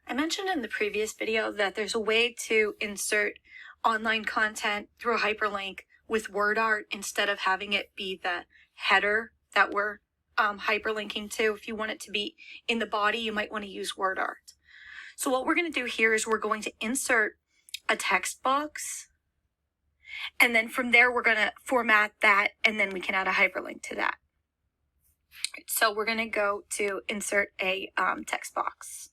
I mentioned in the previous video that there's a way to insert online content through a hyperlink with WordArt instead of having it be the header that we're hyperlinking to. If you want it to be in the body, you might want to use WordArt. So what we're going to do here is we're going to insert a text box, and then from there we're going to format that, and then we can add a hyperlink to that. So we're going to go to insert a text box.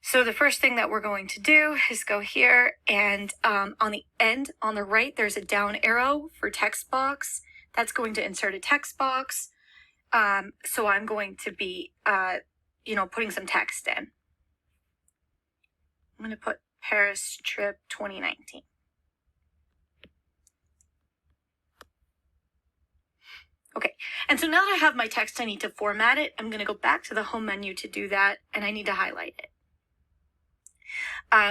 So the first thing that we're going to do is go here, and on the end, on the right, there's a down arrow for text box. That's going to insert a text box. So I'm going to be, putting some text in. I'm going to put Paris trip 2019. Okay, and so now that I have my text, I need to format it. I'm going to go back to the home menu to do that, and I need to highlight it.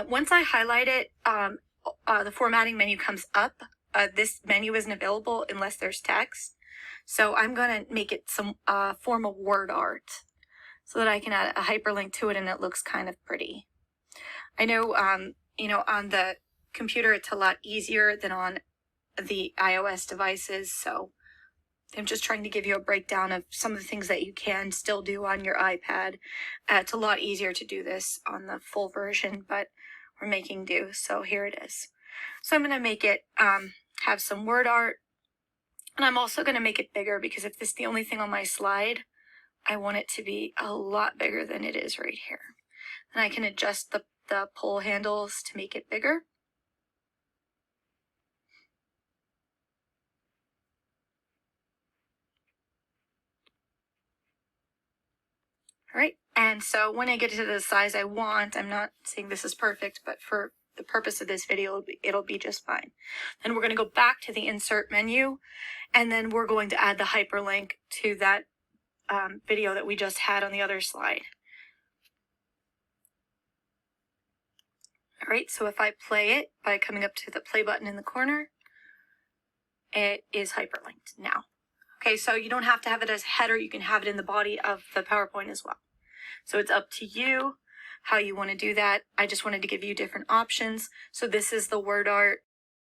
Once I highlight it, the formatting menu comes up. This menu isn't available unless there's text. So I'm going to make it some form of WordArt so that I can add a hyperlink to it and it looks kind of pretty. I know, on the computer it's a lot easier than on the iOS devices. So I'm just trying to give you a breakdown of some of the things that you can still do on your iPad. It's a lot easier to do this on the full version, but we're making do. So here it is. So I'm going to make it have some WordArt. And I'm also going to make it bigger because if this is the only thing on my slide, I want it to be a lot bigger than it is right here. And I can adjust the pull handles to make it bigger. All right, and so when I get to the size I want, I'm not saying this is perfect, but for the purpose of this video, it'll be just fine. Then we're going to go back to the insert menu, and then we're going to add the hyperlink to that video that we just had on the other slide. All right, so if I play it by coming up to the play button in the corner, it is hyperlinked now. Okay, so you don't have to have it as a header. You can have it in the body of the PowerPoint as well. So it's up to you how you want to do that. I just wanted to give you different options. So this is the WordArt